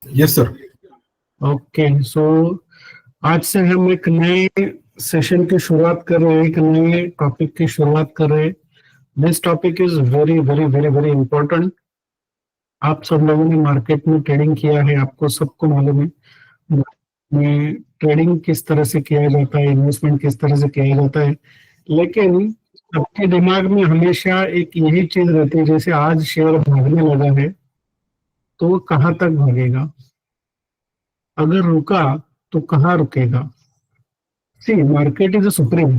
Yes sir. Okay, सो आज से हम एक नए सेशन की शुरुआत कर रहे हैं, एक नए टॉपिक की शुरुआत कर रहे हैं। This topic is very very very very important. आप सब लोगों ने मार्केट में ट्रेडिंग किया है, आपको सबको मालूम है में ट्रेडिंग किस तरह से किया जाता है, इन्वेस्टमेंट किस तरह से किया जाता है। लेकिन सबके दिमाग में हमेशा एक यही चीज रहती है, जैसे आज शेयर भागने लगा है तो वो कहाँ तक भागेगा, अगर रुका तो कहाँ रुकेगा। See, market is a supreme,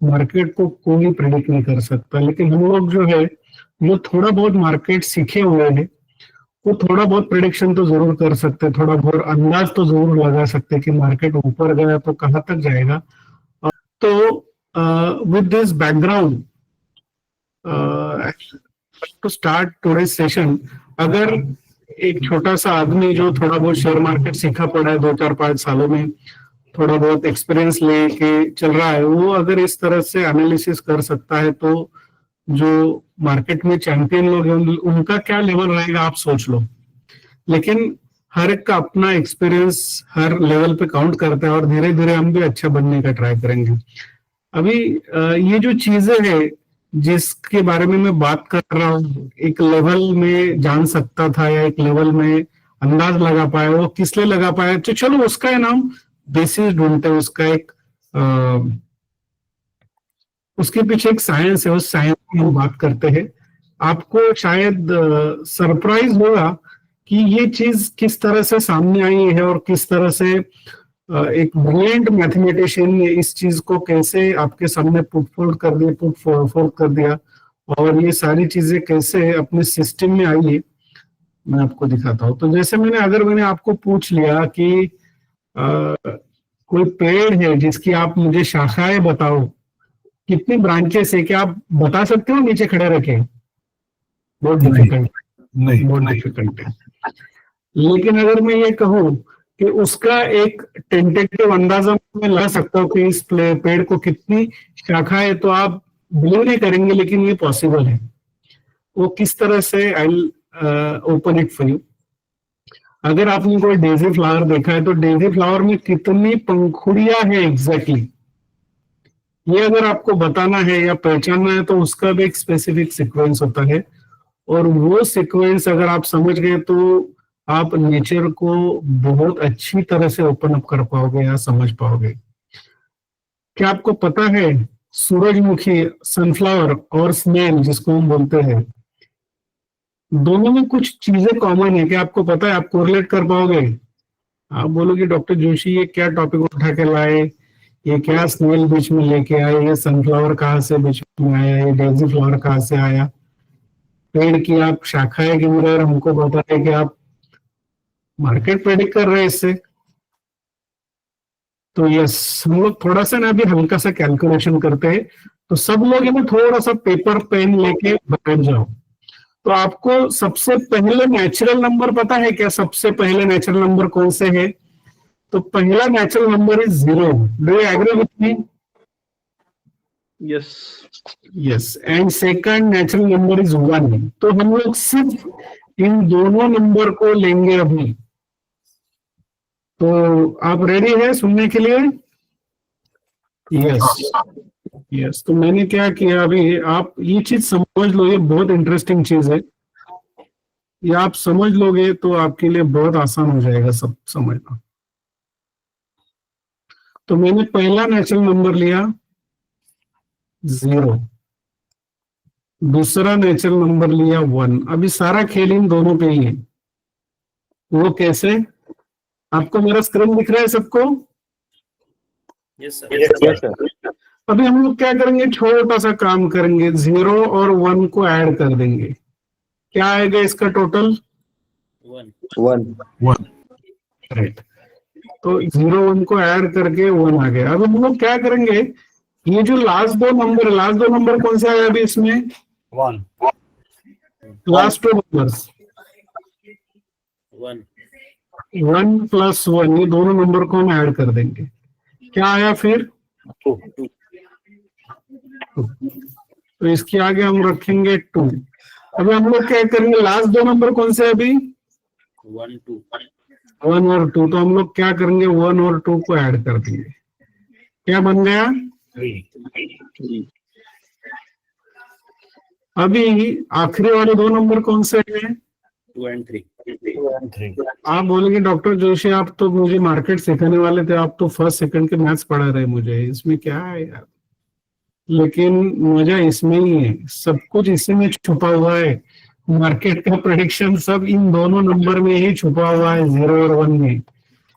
market को कोई प्रेडिक्ट नहीं कर सकता। लेकिन हम लोग जो है, जो थोड़ा बहुत मार्केट सीखे हुए हैं, वो थोड़ा बहुत प्रेडिक्शन तो जरूर कर सकते हैं, थोड़ा बहुत अंदाज तो जरूर लगा सकते हैं कि मार्केट ऊपर गया तो कहाँ तक जाएगा। तो with this background to start today session, अगर एक छोटा सा आदमी जो थोड़ा बहुत शेयर मार्केट सीखा पड़ा है 2 4 5 सालों में, थोड़ा बहुत एक्सपीरियंस लेके चल रहा है, वो अगर इस तरह से एनालिसिस कर सकता है तो जो मार्केट में चैंपियन लोग हैं उनका क्या लेवल रहेगा आप सोच लो। लेकिन हर एक का अपना एक्सपीरियंस हर लेवल पे काउंट करता है और धीरे धीरे हम भी अच्छा बनने का ट्राई करेंगे। अभी ये जो चीजें हैं जिसके बारे में मैं बात कर रहा हूँ, एक लेवल में जान सकता था या एक लेवल में अंदाज लगा पाया, वो किस लिए लगा पाया, तो चलो उसका नाम बेसिस ढूंढते हैं, उसका एक उसके पीछे एक साइंस है, उस साइंस की हम बात करते हैं। आपको शायद सरप्राइज होगा कि ये चीज किस तरह से सामने आई है और किस तरह से एक ब्रिलियंट मैथमेटिशियन ने इस चीज को कैसे आपके सामने पुट फोर्थ कर दिया और ये सारी चीजें कैसे अपने सिस्टम में आई है, मैं आपको दिखाता हूँ। तो जैसे मैंने आपको पूछ लिया कि कोई पेड़ है जिसकी आप मुझे शाखाएं बताओ, कितनी ब्रांचेस है, क्या आप बता सकते हो नीचे खड़े रखे? बहुत डिफिकल्ट, नहीं बहुत डिफिकल्ट है। लेकिन अगर मैं ये कहूँ कि उसका एक टेंटेटिव अंदाजा मैं लगा सकता हूँ कि इस पेड़ को कितनी शाखा है, तो आप बिलीव नहीं करेंगे, लेकिन ये पॉसिबल है। वो किस तरह से, I open it for you. अगर आपने कोई डेजी फ्लावर देखा है तो डेजी फ्लावर में कितनी पंखुड़ियां हैं एग्जैक्टली, ये अगर आपको बताना है या पहचानना है तो उसका भी एक स्पेसिफिक सीक्वेंस होता है। और वो सीक्वेंस अगर आप समझ गए तो आप नेचर को बहुत अच्छी तरह से ओपन अप कर पाओगे या समझ पाओगे। क्या आपको पता है सूरजमुखी, सनफ्लावर और स्नेल जिसको हम बोलते हैं, दोनों में कुछ चीजें कॉमन है? क्या आपको पता है? आप कोरिलेट कर पाओगे? आप बोलोगे डॉक्टर जोशी ये क्या टॉपिक उठा के लाए, ये क्या स्नेल बीच में लेके आए, ये सनफ्लावर कहाँ से बीच में आया, ये डेजी फ्लावर कहाँ से आया, पेड़ की आप शाखाएं गिन रहे और हमको बता रहे कि आप मार्केट प्रेडिक्ट कर रहे हैं इससे। तो यस, हम लोग थोड़ा सा ना अभी हल्का सा कैलकुलेशन करते हैं, तो सब लोग ये थोड़ा सा पेपर पेन लेके बैठ जाओ। तो आपको सबसे पहले नेचुरल नंबर पता है क्या? सबसे पहले नेचुरल नंबर कौन से है? तो पहला natural number is 0। Do you agree with me? Yes yes. And second natural number is 1। तो हम लोग सिर्फ इन दोनों नंबर को लेंगे अभी। तो आप रेडी है सुनने के लिए? Yes yes. तो मैंने क्या किया अभी, आप ये चीज समझ लो, ये बहुत इंटरेस्टिंग चीज है। ये आप समझ लोगे तो आपके लिए बहुत आसान हो जाएगा सब समझना। तो मैंने पहला नेचुरल नंबर लिया 0, दूसरा नेचुरल नंबर लिया 1। अभी सारा खेल इन दोनों पे ही है। वो कैसे? आपको मेरा स्क्रीन दिख रहा है सबको? Yes sir. अभी हम लोग क्या करेंगे, छोटा सा काम करेंगे, 0 और 1 को ऐड कर देंगे। क्या आएगा इसका टोटल? 1। राइट। तो 0 1 को ऐड करके 1 आ गया। अब हम लोग क्या करेंगे, ये जो लास्ट दो नंबर कौन से आए अभी इसमें? 1 लास्ट 2 नंबर्स 1 प्लस 1, ये दोनों नंबर को हम ऐड कर देंगे। क्या आया फिर? 2। तो इसके आगे हम रखेंगे 2। अभी हम लोग क्या करेंगे, लास्ट 2 नंबर कौन से अभी? 1 2 1 और 2, तो हम लोग क्या करेंगे, 1 और 2 को ऐड कर देंगे, क्या बन गया 3 अभी आखिरी वाले दो नंबर कौन से हैं? 2 and 3 आप बोलेंगे डॉक्टर जोशी आप तो मुझे मार्केट सिखाने वाले थे, आप तो फर्स्ट सेकंड के मैथ्स पढ़ा रहे मुझे, इसमें क्या है यार। लेकिन मजा इसमें ही है, सब कुछ इसी में छुपा हुआ है, मार्केट का प्रेडिक्शन सब इन दोनों नंबर में ही छुपा हुआ है, 0 और 1 में।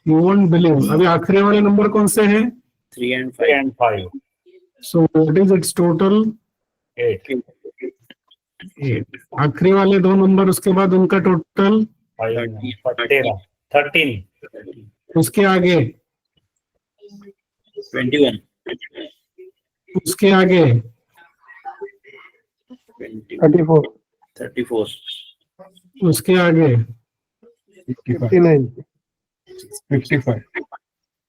You won't believe. अभी आखिरी वाले नंबर कौन से हैं? 3 and 5 so what is it's total? 8 8। आखिरी वाले दो नंबर, उसके बाद उनका टोटल 13 उसके आगे, 21 उसके आगे 34 34 उसके आगे 59 55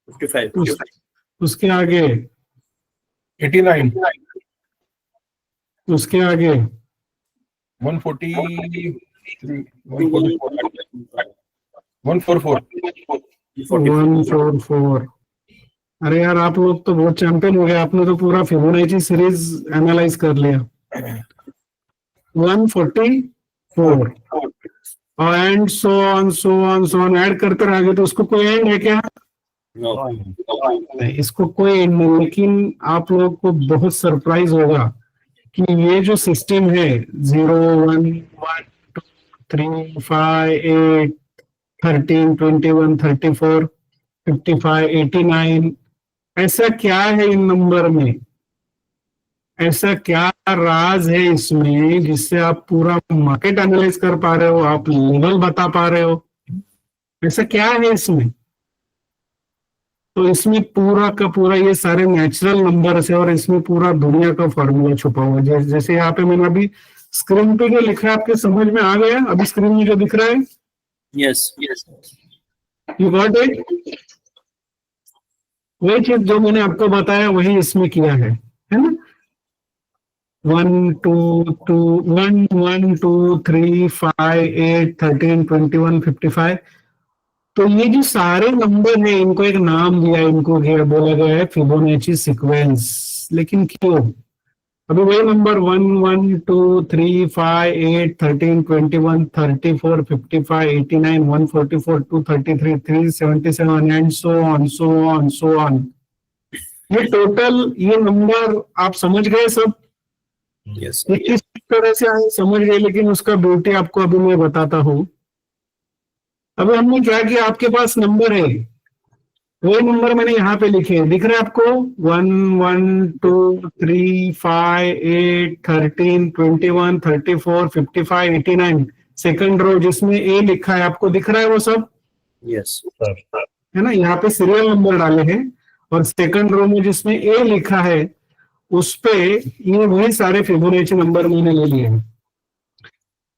55 उसके आगे 89 उसके आगे 143 144 144। अरे यार आप लोग तो बहुत चैंपियन हो गए, आपने तो पूरा फिबोनाची सीरीज एनालाइज कर लिया। 144 एंड सो ऑन ऐड करते रहोगे तो उसको कोई एंड है क्या? no नहीं, इसको कोई एंड नहीं। लेकिन आप लोग को बहुत सरप्राइज होगा कि ये जो सिस्टम है 0 1 1 2 3 5 8 13 21 34 55 89, ऐसा क्या है इन नंबर में, ऐसा क्या राज है इसमें जिससे आप पूरा मार्केट एनालाइज कर पा रहे हो, आप लेवल बता पा रहे हो, ऐसा क्या है इसमें? तो इसमें पूरा का पूरा ये सारे नेचुरल नंबर्स है और इसमें पूरा दुनिया का फॉर्मूला छुपा हुआ है। जैसे यहाँ पे मैंने अभी स्क्रीन पे जो लिखा है आपके समझ में आ गया? अभी स्क्रीन में जो दिख रहा है, yes यू गॉट इट? वही चीज जो मैंने आपको बताया वही इसमें किया है ना? 1 2 2 1 1 2 3 5 8 13 21 55। तो ये जो सारे नंबर हैं इनको एक नाम दिया है, इनको बोला गया है फिबोनाची सीक्वेंस। लेकिन क्यों? अभी वही नंबर 1 1 2 3 5 8 13 21 34 55 89 144 233 377 एंड सो ऑन। ये टोटल ये नंबर आप समझ गए सब? yes ये किस तरह से आए समझ गए, लेकिन उसका ब्यूटी आपको अभी मैं बताता हूँ। अभी हमने क्या किया, आपके पास नंबर है, वो नंबर मैंने यहाँ पे लिखे, दिख रहा है आपको? 1 1 2 3 5 8 13 21 34 55 89, सेकंड रो जिसमें ए लिखा है, आपको दिख रहा है वो सब? yes sir है ना, यहाँ पे सीरियल नंबर डाले हैं और सेकंड रो में जिसमें ए लिखा है उस पे ये वही सारे फिबोनाची नंबर मैंने ले लिए हैं।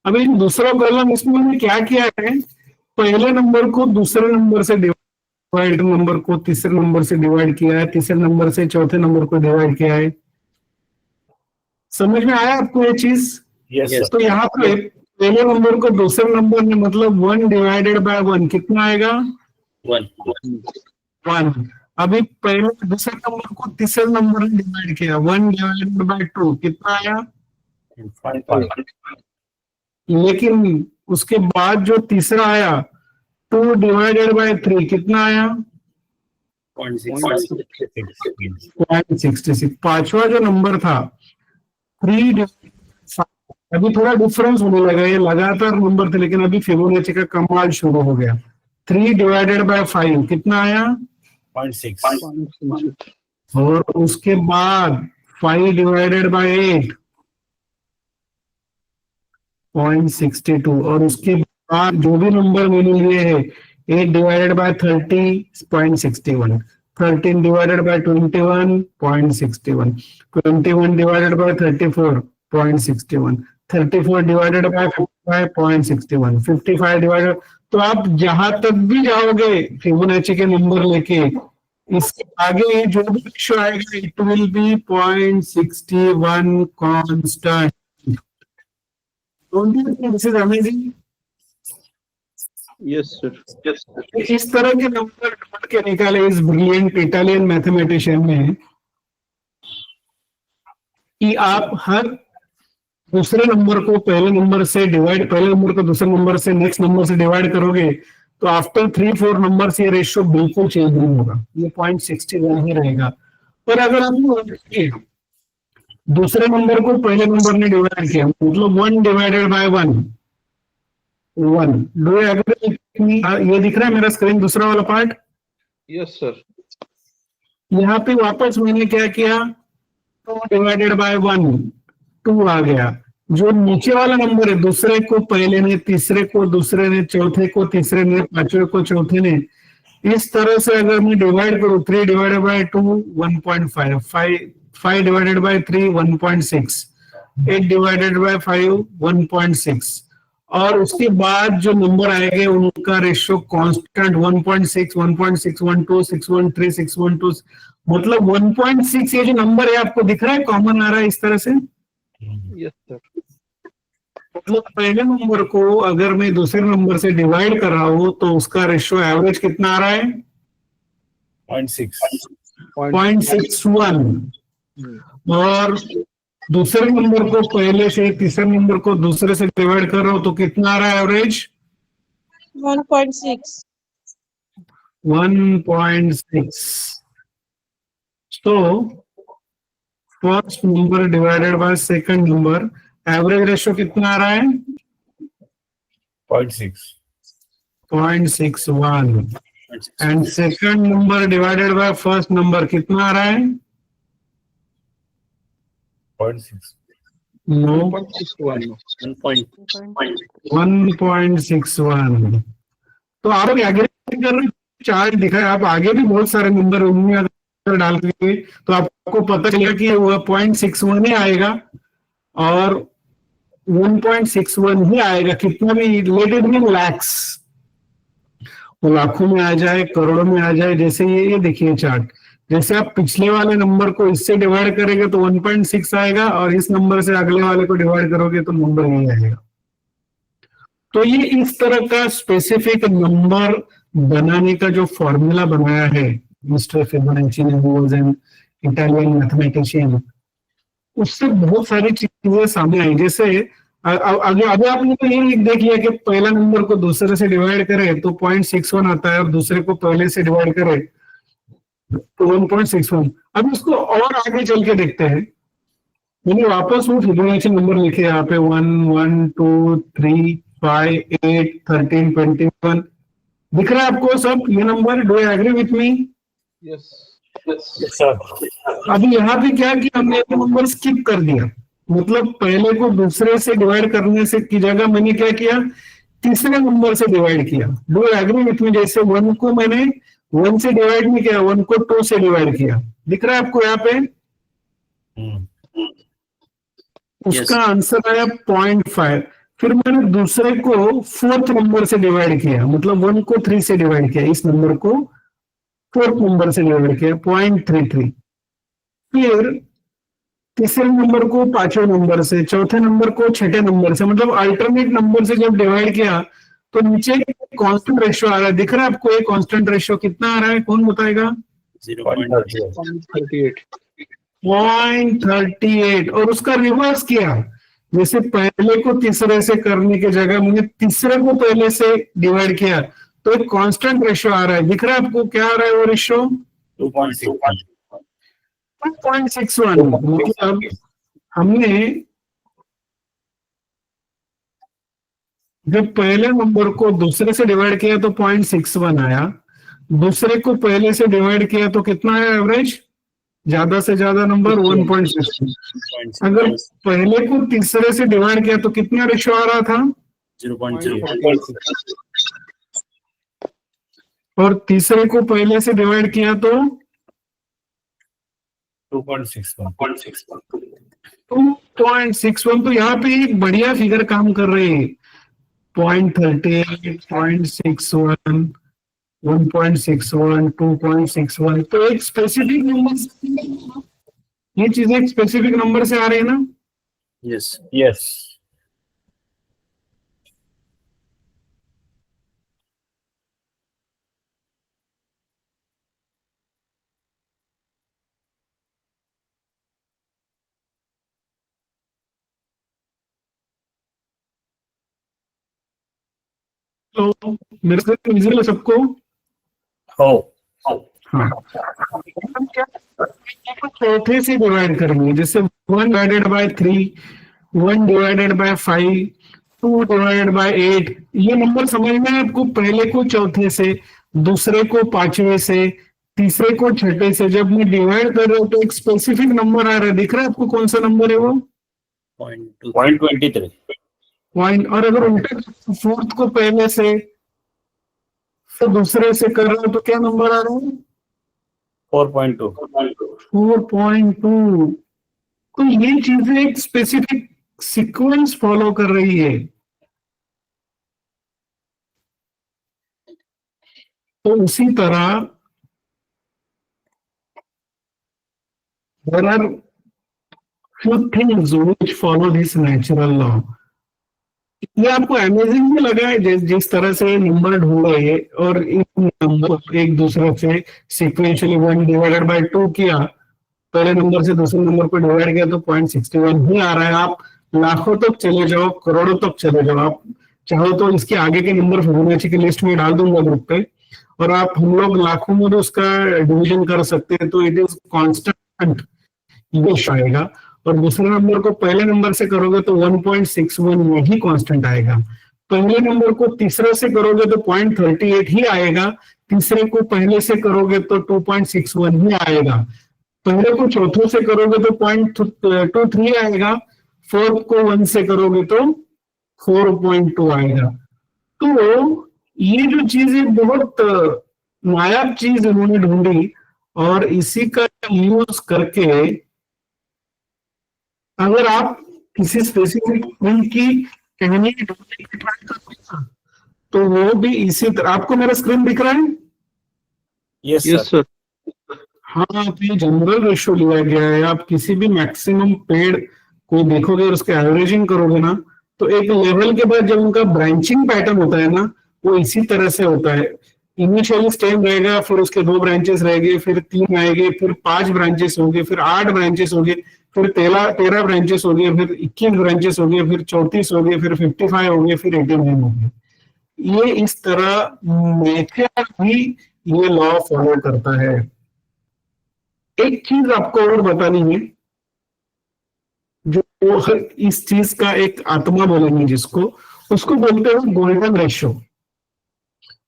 अभी दूसरा प्रॉब्लम इसमें मैंने क्या किया है, पहले नंबर को दूसरे नंबर से डिवाइड, नंबर को तीसरे नंबर से डिवाइड किया है, तीसरे नंबर से चौथे नंबर को डिवाइड किया है। समझ में आया आपको ये चीज? yes sir तो यहाँ पे पहले नंबर को दूसरे नंबर में मतलब 1 डिवाइडेड बाय 1 कितना आएगा? 1 1। अभी पहले दूसरे नंबर को तीसरे नंबर में डिवाइड किया, 1 डिवाइडेड बाय 2 कितना आया? 5 लेकिन उसके बाद जो तीसरा आया 2 डिवाइडेड बाय 3 कितना आया? 0.66। पांचवा जो नंबर था 3, अभी थोड़ा डिफरेंस होने लगा, ये लगातार नंबर थे लेकिन अभी फिबोनाची का कमाल शुरू हो गया। 3 डिवाइडेड बाय 5 कितना आया? 0.6 और उसके बाद 5 डिवाइडेड बाय 8 0.62, और उसके बाद जो भी नंबर मैंने लिए हैं 8 divided by 30 0.61, 13 divided by 21 0.61, 21 divided by 34 0.61, 34 divided by 55 0.61, 55 divided. तो आप जहां तक भी जाओगे फिबोनाची के नंबर लेके, इसके आगे जो भी रेशियो आएगा it will be 0.61 constant. Don't you think this is amazing? Yes, sir. Yes, sir. इस तरह के नंबर ढूंढ के निकाले इस ब्रिलियंट इटालियन मैथमेटिशियन ने कि आप हर दूसरे नंबर को पहले नंबर से डिवाइड, पहले नंबर को दूसरे नंबर से नेक्स्ट नंबर से डिवाइड करोगे तो आफ्टर 3-4 नंबर ये रेशियो बिल्कुल चेंज नहीं होगा, ये 0.61 ही रहेगा। पर अगर आप दूसरे नंबर को पहले नंबर ने डिवाइड किया, मतलब 1 divided by 1, 1, do you agree with me? ये दिख रहा है मेरा स्क्रीन, दूसरा वाला पार्ट? Yes, sir. यहाँ पे वापस मैंने क्या किया, 2 डिवाइडेड बाय 1, 2 आ गया। जो नीचे वाला नंबर है, दूसरे को पहले ने, तीसरे को दूसरे ने, चौथे को तीसरे ने, पांचवे को चौथे ने, इस तरह से अगर मैं डिवाइड करूं 3 divided by 2 1.5, 5 divided by 3 1.6, 8 divided by 5 1.6, और उसके बाद जो नंबर आएंगे उनका रेशियो कांस्टेंट 1.6, 1.612, 613, 612, मतलब 1.6। ये जो नंबर है आपको दिख रहा है, कॉमन आ रहा है इस तरह से। Yes, sir. मतलब पहले नंबर को अगर मैं दूसरे नंबर से डिवाइड कर रहा हूं तो उसका रेशियो एवरेज कितना आ रहा है? 0.6. 0.61। और दूसरे नंबर को पहले से, तीसरे नंबर को दूसरे से डिवाइड कर रहा हूं तो कितना आ रहा है एवरेज? 1.6. 1.6। तो first number divided by second number, average ratio कितना आ रहा है? 0.6. 0.61। And second number divided by first number कितना आ रहा है? 0.6. नो, 1.61. 1.61। तो आप आगे कर चार्ट दिखा है, आप आगे भी बहुत सारे नंबर उनमें अगर डाल के तो आपको पता चलेगा कि वो 0.61 ही आएगा और 1.61 ही आएगा, कितना भी लेट इट बी लैक्स, वो लाखों में आ जाए, करोड़ों में आ जाए। जैसे ये देखिए चार्ट, जैसे आप पिछले वाले नंबर को इससे डिवाइड करेंगे तो 1.6 आएगा और इस नंबर से अगले वाले को डिवाइड करोगे तो नंबर यही आएगा। तो ये इस तरह का स्पेसिफिक नंबर बनाने का जो फॉर्मूला बनाया है मिस्टर फिबोनाची ने, who was an Italian mathematician, उससे बहुत सारी चीजें सामने आई। जैसे अभी आपने तो ये देख लिया कि पहला नंबर को दूसरे से डिवाइड करे तो 0.61 आता है और दूसरे को पहले से डिवाइड करे तो 1.61। अब इसको और आगे चल के देखते हैं। मैंने वापस वो फिबोनाची नंबर लिखे यहाँ पे 1, 1, 2, 3, 5, 8, 13, 21 दिख रहा है आपको सब ये number? Do you agree with me? Yes. Yes, sir. अभी यहाँ पे क्या किया, हमने एक नंबर स्किप कर दिया, मतलब पहले को दूसरे से डिवाइड करने से की जगह मैंने क्या किया, तीसरे नंबर से डिवाइड किया। Do you agree with me? जैसे 1 को मैंने 1 से डिवाइड नहीं किया, 1 को 2 से डिवाइड किया, दिख रहा है आपको यहाँ पे? उसका आंसर आया 0.5। फिर मैंने दूसरे को 4th नंबर से डिवाइड किया, मतलब 1 को 3 से डिवाइड किया, इस नंबर को 4th नंबर से डिवाइड किया 0.33। फिर तीसरे नंबर को 5वें नंबर से, चौथे नंबर को 6ठे नंबर से, मतलब अल्टरनेट नंबर से जब डिवाइड किया तो नीचे कांस्टेंट रेशियो आ रहा है, दिख रहा है आपको? ये कांस्टेंट रेशियो कितना आ रहा है, कौन बताएगा? 0.38. 0.38। और उसका रिवर्स किया, जैसे पहले को तीसरे से करने की जगह मैंने तीसरे को पहले से डिवाइड किया तो एक कांस्टेंट रेशियो आ रहा है, दिख रहा है आपको? क्या आ रहा है वो रेशियो? 2.61. 1.61। मतलब हमने जब पहले नंबर को दूसरे से डिवाइड किया तो 0.61 आया, दूसरे को पहले से डिवाइड किया तो कितना आया एवरेज? ज्यादा से ज्यादा नंबर 1.6। अगर पहले को तीसरे से डिवाइड किया तो कितना रेशियो आ रहा था? 0.0. और तीसरे को पहले से डिवाइड किया तो 2.61. 2.61। तो यहाँ पे एक बढ़िया फिगर काम कर रहे हैं, 0.38, 0.61, 1.61, 2.61। तो एक स्पेसिफिक नंबर, ये चीजें एक स्पेसिफिक नंबर से आ रही है ना? Yes. Yes. तो मेरे से विजिबल है सबको? हो हाँ, चौथे से डिवाइड करेंगे, जैसे 1/3, 1/5, 2/8। ये नंबर समझना है आपको, पहले को चौथे से, दूसरे को पांचवे से, तीसरे को छठे से। जब मैं डिवाइड कर रहा हूँ तो एक स्पेसिफिक नंबर आ रहा है, दिख रहा है आपको कौन सा नंबर है वो? 0.23. पॉइंट। और अगर उल्टा फोर्थ को पहले से तो दूसरे से कर रहा हूं तो क्या नंबर आ रहा है? 4.2. 4.2। तो ये चीजें एक स्पेसिफिक सीक्वेंस फॉलो कर रही है। तो उसी तरह there are few things which follow this natural law। ये आपको अमेजिंग भी लगा है जिस तरह से नंबर ढूंढा है, और इन नंबर एक दूसरे से सिक्वेंशियली 1/2 किया, पहले नंबर से दूसरे नंबर पर डिवाइड किया तो 0.61 ही आ रहा है। आप लाखों तक चले जाओ, करोड़ों तक चले जाओ, आप चाहो तो इसके आगे के नंबर फिबोनाची की लिस्ट में डाल दूंगा ग्रुप पे, और आप हम लोग लाखों में भी उसका डिवीजन कर सकते हैं, तो इट इज कांस्टेंट ये आएगा। और दूसरे नंबर को पहले नंबर से करोगे तो 1.61 वही कांस्टेंट आएगा। पहले नंबर को तीसरे से करोगे तो 0.38 ही आएगा, तीसरे को पहले से करोगे तो 2.61 ही आएगा, पहले को चौथे से करोगे तो 0.23 आएगा, फोर्थ को 1 से करोगे तो 4.2 आएगा। तो ये जो चीज है बहुत नायाब चीज उन्होंने ढूंढी, और इसी का यूज करके अगर आप किसी स्पेसिफिक फिल्म की कहानी ढूंढने की ट्राई करोगे ना, तो वो भी इसी तरह। आपको मेरा स्क्रीन दिख रहा है? Yes, Yes, sir. sir. हाँ, तो ये जनरल रेशियो लिया गया है। आप किसी भी मैक्सिमम पेड़ को देखोगे और उसके एवरेजिंग करोगे ना, तो एक लेवल के बाद जब उनका ब्रांचिंग पैटर्न होता है ना, वो इसी तरह से होता है। इनिशियली स्टेम रहेगा, फिर उसके 2 ब्रांचेस रहेंगे, फिर 3 आएंगे, फिर 5 ब्रांचेस होंगे, फिर 8 ब्रांचेस होंगे, फिर 13 ब्रांचेस होंगे, फिर 21 ब्रांचेस होंगे, फिर 34 होंगे, फिर 55 होंगे, फिर 89 होंगे। ये इस तरह मेथड भी ये लॉ फॉलो करता है। एक चीज आपको और बतानी है, जो इस चीज का एक आत्मा बोलेंगे जिसको, उसको बोलते हैं गोल्डन रेशियो।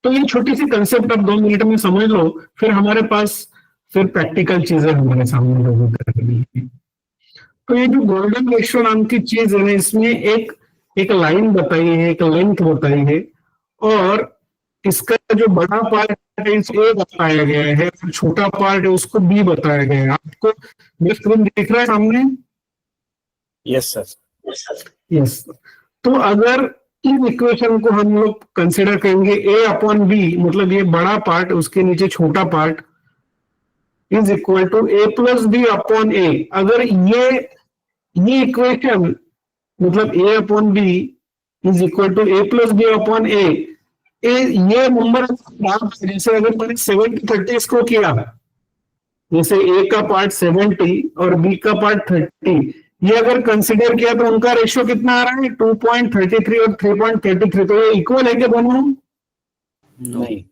तो ये छोटी सी कंसेप्ट आप 2 मिनट में समझ लो, फिर हमारे पास फिर प्रैक्टिकल चीजें हमारे सामने लोगों करनी है। तो ये जो गोल्डन रेशियो नाम की चीज है ना, इसमें एक लाइन बताई है, एक लेंथ बताई है, और इसका जो बड़ा पार्ट है इसे ए बताया गया है, और छोटा पार्ट है उसको बी बताया गया है। आपको मेरा स्क्रीन दिख रहा है सामने? Yes, sir. यस। तो अगर इन इक्वेशन को हम लोग कंसिडर करेंगे A/B, मतलब ये बड़ा पार्ट उसके नीचे छोटा part is equal to A+B/A। अगर ये इक्वेशन मतलब A/B is equal to A+B/A, ये नंबर जैसे अगर मैंने 70-30 इसको किया, जैसे ए का पार्ट 70 और बी का पार्ट 30, ये अगर कंसिडर किया तो उनका रेशियो कितना आ रहा है? 2.33 और 3.33। तो ये इक्वल है क्या दोनों? नहीं.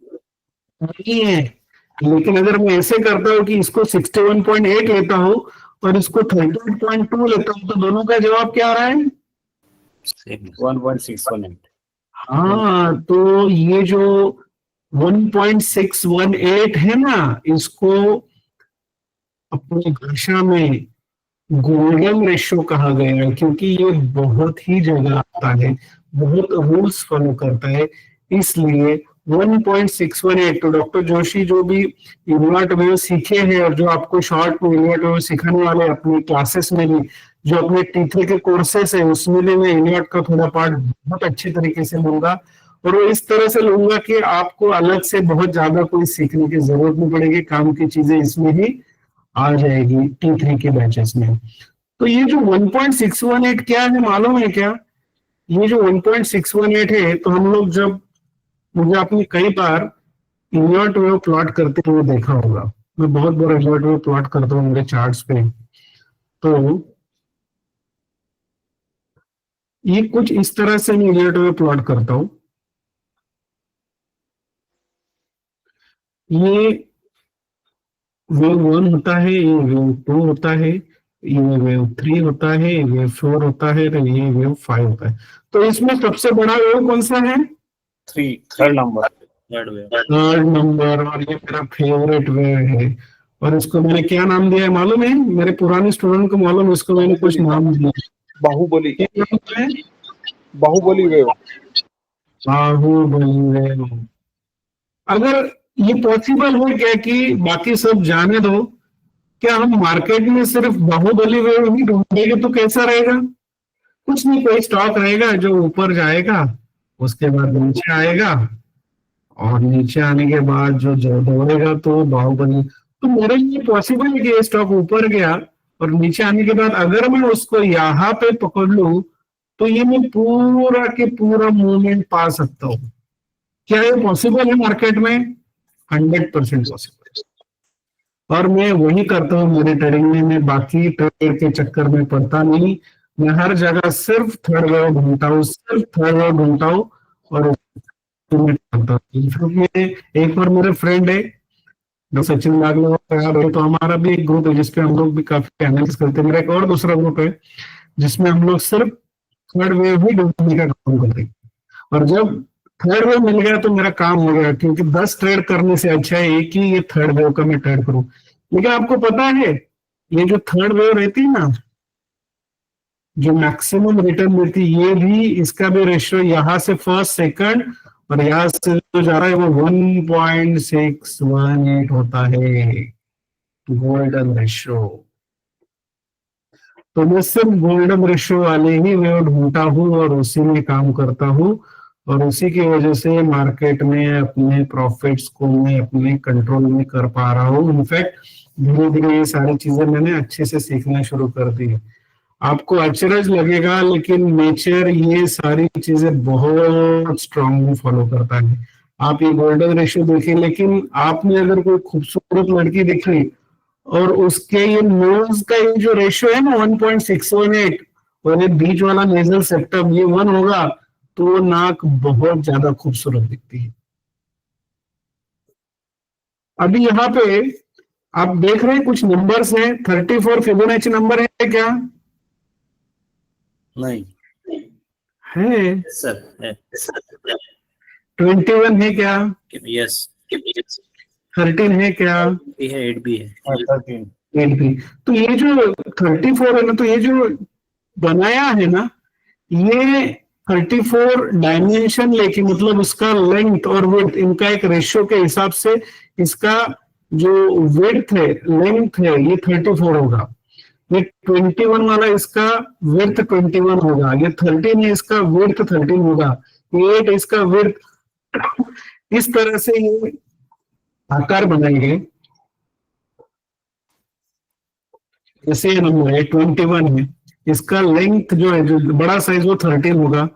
नहीं है। लेकिन अगर मैं ऐसे करता हूँ कि इसको 61.8 लेता हूँ और इसको 38.2 लेता हूँ, तो दोनों का जवाब क्या आ रहा है? 1.618. हाँ, तो ये जो 1.618 है ना, इसको अपनी भाषा में गोल्डन रेशियो कहा गया है, क्योंकि ये बहुत ही जगह आता है, बहुत रूल्स फॉलो करता है, इसलिए 1.618। तो डॉक्टर जोशी जो भी इन्वर्ट वेव सीखे हैं और जो आपको शॉर्ट में इन्वर्ट वेव सिखाने वाले अपने क्लासेस में भी, जो अपने टीचर के कोर्सेस है उसमें भी मैं इन्वर्ट का थोड़ा पार्ट बहुत अच्छे तरीके से लूंगा, और वो इस तरह से लूंगा कि आपको अलग से बहुत ज्यादा कोई सीखने की जरूरत नहीं पड़ेगी, काम की चीजें इसमें ही आ जाएगी T3 के बैचेस में। तो ये जो 1.618 क्या है मालूम है क्या? ये जो 1.618 है, तो हम लोग जब, मुझे आपने कई बार इन्वर्ट वेव प्लॉट करते हुए देखा होगा, मैं बहुत बार इन्वर्ट वेव प्लॉट करता हूँ मेरे चार्ट्स पे। तो ये कुछ इस तरह से मैं इन्वर्ट वेव प्लॉट करता हूँ। ये वेव 1 होता है, ये वेव 2 होता है, ये वेव 3 होता है, ये वेव 4 होता है, तो ये वेव 5 होता है। तो इसमें सबसे बड़ा वेव कौन सा है? Third number. Third number. और ये मेरा फेवरेट वेव है। और इसको मैंने क्या नाम दिया है मालूम है? मेरे पुराने स्टूडेंट को मालूम है, इसको मैंने कुछ नाम दिया। बाहुबली। क्या नाम है? बाहुबली वेव। बाहुबली वेव। अगर ये पॉसिबल हो क्या कि बाकी सब जाने दो, क्या हम मार्केट में सिर्फ बाहुबली वेव ही ढूंढेंगे तो कैसा रहेगा? कुछ नहीं, कोई स्टॉक रहेगा जो ऊपर जाएगा, उसके बाद नीचे आएगा, और नीचे आने के बाद जो दौड़ेगा तो बाहुबली। तो मेरे लिए पॉसिबल है कि ये स्टॉक ऊपर गया और नीचे आने के बाद अगर मैं उसको यहाँ पे पकड़ लूं तो ये मैं पूरा के पूरा मूवमेंट पा सकता हूँ। क्या ये पॉसिबल है मार्केट में? 100% पॉसिबल। और मैं वही करता हूँ मेरे ट्रेडिंग में। मैं बाकी ट्रेड के चक्कर में पड़ता नहीं, मैं हर जगह सिर्फ थर्ड वेव ढूंढता हूँ, सिर्फ थर्ड वेव ढूंढता हूँ और में एक बार मेरे फ्रेंड है जो सचिन बागले तैयार है, तो हमारा भी एक ग्रुप है जिसपे हम लोग भी काफी एनालिसिस करते हैं। मेरा एक और दूसरा ग्रुप है जिसमें हम लोग सिर्फ थर्ड वेव ही ढूंढने का काम करते हैं। और जब थर्ड वेव मिल गया तो मेरा काम हो गया, क्योंकि 10 ट्रेड करने से अच्छा है एक ही ये थर्ड वेव का मैं ट्रेड करूं। लेकिन आपको पता है ये जो थर्ड वेव रहती है ना, जो मैक्सिमम रिटर्न मिलती है, ये भी इसका भी रेशियो यहाँ से फर्स्ट सेकंड और यहाँ से जो जा रहा है वो 1.618 होता है गोल्डन रेशियो। तो मैं सिर्फ गोल्डन रेशियो वाले ही वेव ढूंढता हूँ और उसी में काम करता हूँ, और उसी की वजह से मार्केट में अपने प्रॉफिट्स को मैं अपने कंट्रोल में कर पा रहा हूँ। इनफैक्ट धीरे धीरे ये सारी चीजें मैंने अच्छे से सीखना शुरू कर दी है। आपको अचरज लगेगा लेकिन नेचर ये सारी चीजें बहुत स्ट्रांगली फॉलो करता है। आप ये गोल्डन रेशियो देखिए, लेकिन आपने अगर कोई खूबसूरत लड़की देखी और उसके ये नोज का ये जो रेशियो है ना 1.618 और ये बीच वाला नेजल सेप्टम ये 1 होगा तो वो नाक बहुत ज्यादा खूबसूरत दिखती है। अभी यहाँ पे आप देख रहे हैं कुछ नंबर्स हैं, 34 फिबोनाची नंबर है क्या? नहीं है। सर है। 21 है क्या? यस 13 है क्या? भी है, 8 भी है। 13 8 भी। तो ये जो 34 है ना, तो ये जो बनाया है ना, ये 34 डायमेंशन लेके, मतलब उसका लेंथ और विड्थ इनका एक रेशियो के हिसाब से इसका जो विड्थ है लेंथ है ये 34 होगा। ये 21 वाला इसका विड्थ 21 होगा, ये 13 है इसका विड्थ 13 होगा, ये 8 इसका विड्थ। इस तरह से ये आकार बनाएंगे। जैसे ये नंबर है 21 है, इसका लेंथ जो है जो बड़ा साइज वो 13 होगा,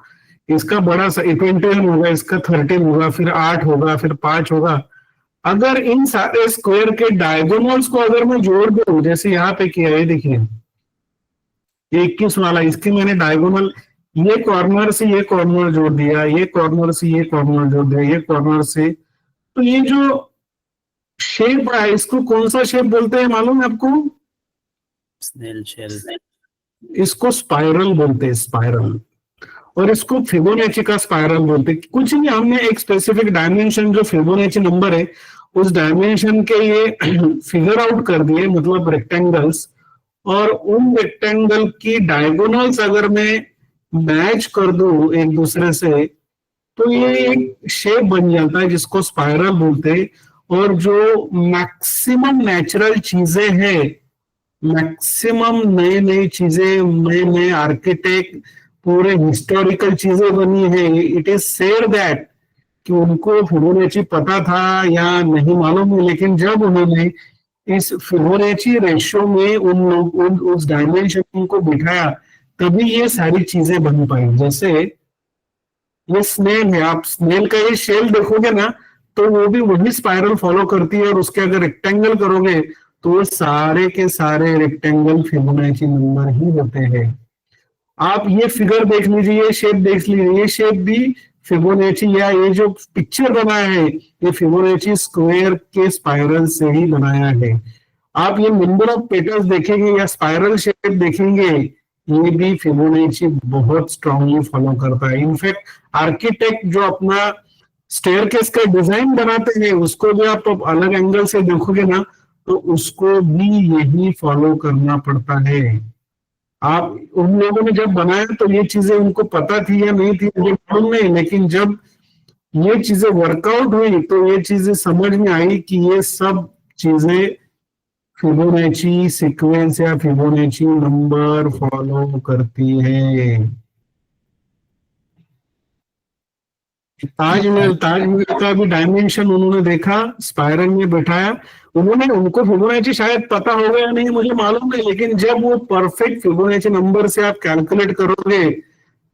इसका बड़ा साइज 21 होगा, इसका 13 होगा, फिर 8 होगा, फिर 5 होगा। अगर इन सारे स्क्वायर के डायगोनल्स को अगर मैं जोड़ दूं, जैसे यहाँ पे किया है, देखिए ये 21 वाला, इसकी मैंने डायगोनल ये कॉर्नर से ये कॉर्नर जोड़ दिया, ये कॉर्नर से ये कॉर्नर जोड़ दिया, ये कॉर्नर से, तो ये जो शेप है इसको कौन सा शेप बोलते हैं मालूम है आपको? Snail shell. इसको स्पाइरल बोलते हैं, स्पाइरल। और इसको फिबोनाची का स्पाइरल बोलते हैं। कुछ नहीं, हमने एक स्पेसिफिक डायमेंशन जो फिबोनाची नंबर है उस डायमेंशन के ये फिगर आउट कर दिए, मतलब रेक्टेंगल्स, और उन रेक्टेंगल की डायगोनल्स अगर मैं मैच कर दूं एक दूसरे से तो ये एक शेप बन जाता है जिसको स्पाइरल बोलते हैं। और जो मैक्सिमम नेचुरल चीजें हैं, मैक्सिमम नए नई चीजें, नए नए आर्किटेक्ट, पूरे हिस्टोरिकल चीजें बनी है, इट इज सेड दैट कि उनको फिबोनाची पता था या नहीं मालूम है, लेकिन जब उन्होंने इस फिबोनाची रेशियो में उस डायमेंशन को बिठाया तभी ये सारी चीजें बन पाई। जैसे ये स्नेल है, आप स्नेल का ये शेल देखोगे ना तो वो भी वही स्पाइरल फॉलो करती है, और उसके अगर रेक्टेंगल करोगे तो वो सारे के सारे रेक्टेंगल फिबोनाची नंबर ही होते हैं। आप ये फिगर देख लीजिए, ये शेप देख लीजिए, ये शेप भी फिबोनाची या ये जो पिक्चर बनाया है ये फिबोनाची स्क्वायर के स्पाइरल से ही बनाया है। आप ये नंबर ऑफ पेटल्स देखेंगे या स्पाइरल शेप देखेंगे, ये भी फिबोनाची बहुत स्ट्रांगली फॉलो करता है। इनफैक्ट आर्किटेक्ट जो अपना स्टेयरकेस का डिजाइन बनाते हैं उसको भी आप अलग एंगल से देखोगे ना तो उसको भी यही फॉलो करना पड़ता है। आप उन लोगों ने जब बनाया तो ये चीजें उनको पता थी या नहीं थी मुझे मालूम नहीं, लेकिन जब ये चीजें वर्कआउट हुई तो ये चीजें समझ में आई कि ये सब चीजें फिबोनाची सीक्वेंस या फिबोनाची नंबर फॉलो करती है। ताजमहल का भी डायमेंशन उन्होंने देखा, स्पाइरल में बैठाया, उनको फिबोनाची शायद पता होगा या नहीं मुझे मालूम नहीं, लेकिन जब वो परफेक्ट फिबोनाची नंबर से आप कैलकुलेट करोगे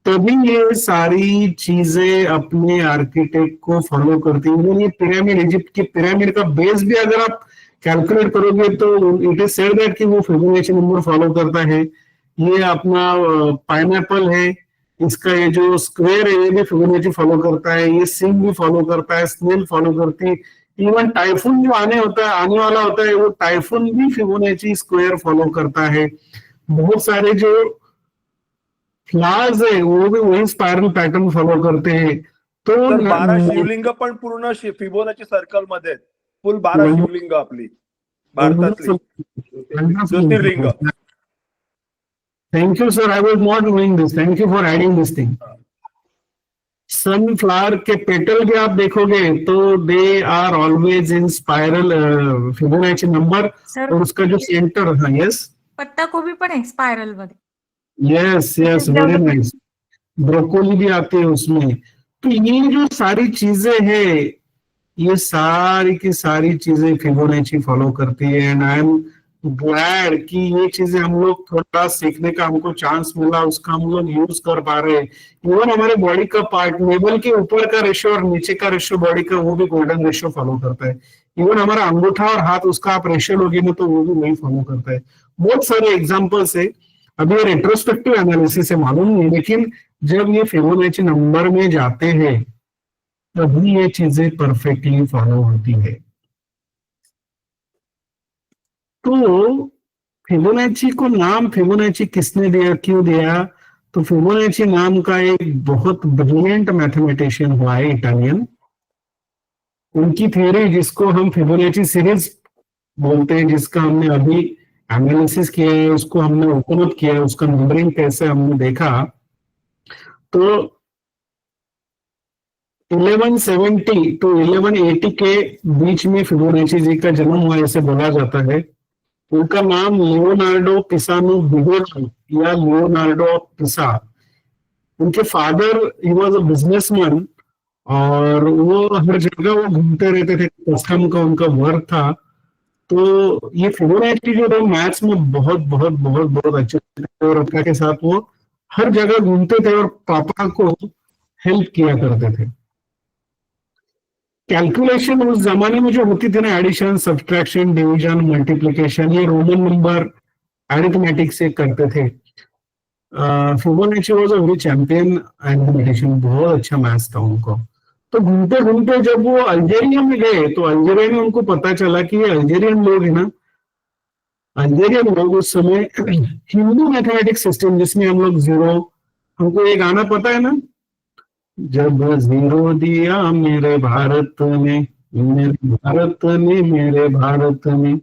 तभी ये सारी चीजें अपने आर्किटेक्ट को फॉलो करती है। ये पिरामिड, इजिप्ट की पिरामिड का बेस भी अगर आप कैलकुलेट करोगे तो इट इज सेड दैट कि वो फिबोनाची नंबर फॉलो करता है। ये अपना पाइनएप्पल है, इसका ये जो स्क्वायर है ये भी फिबोनाची फॉलो करता है, ये सिंग भी फॉलो करता है, स्नेल फॉलो करती है, इवन टाइफून जो आने वाला होता है वो टाइफून भी फिबोनाची स्क्वायर फॉलो करता है। बहुत सारे जो फ्लावर्स है वो भी वही स्पाइरल पैटर्न फॉलो करते हैं। तो 12 शिवलिंग पण पूर्ण फिबोनाची सर्कल मध्ये आहेत। फुल 12 शिवलिंग आपली भारतातली ज्योतिर्लिंग। Thank you, sir. I was not knowing this. Thank you for adding this thing. Sunflower के पेटल भी आप देखोगे तो they are always in spiral Fibonacci number, sir और उसका जो सेंटर, हाँ यस पत्ता गोभी पण आहे स्पायरल मध्ये। Yes yes very nice, broccoli भी आती है उसमें। तो ये जो सारी चीजें हैं ये सारी की सारी चीजें फिबोनाची फॉलो करती है। एंड आई एम ग्लैड कि ये चीजें हम लोग थोड़ा सीखने का हमको चांस मिला, उसका हम लोग यूज कर पा रहे हैं। इवन हमारे बॉडी का पार्ट, नेवल के ऊपर का रेशो और नीचे का रेशो बॉडी का, वो भी गोल्डन रेशो फॉलो करता है। इवन हमारा अंगूठा और हाथ, उसका आप रेशो लोगे ना तो वो भी वही फॉलो करता है। बहुत सारे एग्जाम्पल्स है, अभी ये रेट्रोस्पेक्टिव एनालिसिस से मालूम नहीं, लेकिन जब ये फिबोनाची नंबर में जाते हैं तभी ये चीजें परफेक्टली फॉलो होती है। तो फिबोनाची को नाम फिबोनाची किसने दिया, क्यों दिया? तो फिबोनाची नाम का एक बहुत ब्रिलियंट मैथमेटिशियन हुआ है इटालियन, उनकी थ्योरी जिसको हम फिबोनाची सीरीज बोलते हैं, जिसका हमने अभी एनालिसिस किया है, उसको हमने ओपन अप किया है, उसका नंबरिंग कैसे हमने देखा। तो 1170 to 1180 के बीच में फिबोनाची जी का जन्म हुआ ऐसे बोला जाता है। उनका नाम लियोनार्डो पिसानो बिगोनी या लियोनार्डो ऑफ पिसा। उनके father he was a businessman और वो हर जगह वो घूमते रहते थे, कस्टम का उनका वर्क था। तो ये फिबोनाची जो थे मैथ्स में बहुत बहुत बहुत बहुत अच्छे थे और अपना के साथ वो हर जगह घूमते थे और पापा को हेल्प किया करते थे। कैलकुलेशन उस जमाने में जो होती थी ना, एडिशन, सब्सट्रैक्शन, डिवीजन, मल्टीप्लिकेशन, ये रोमन नंबर अरिथमेटिक से करते थे। Fibonacci was a very champion mathematician, बहुत अच्छा मैथ्स था उनको। तो घूमते घूमते जब वो अल्जीरिया में गए तो अल्जीरिया में उनको पता चला कि ये अल्जीरियन लोग है ना, अल्जीरियन लोग उस समय हिंदू मैथमेटिक्स सिस्टम जिसमें हम लोग जीरो, हमको ये गाना पता है ना, जब जीरो दिया मेरे भारत में, मेरे भारत ने मेरे भारत में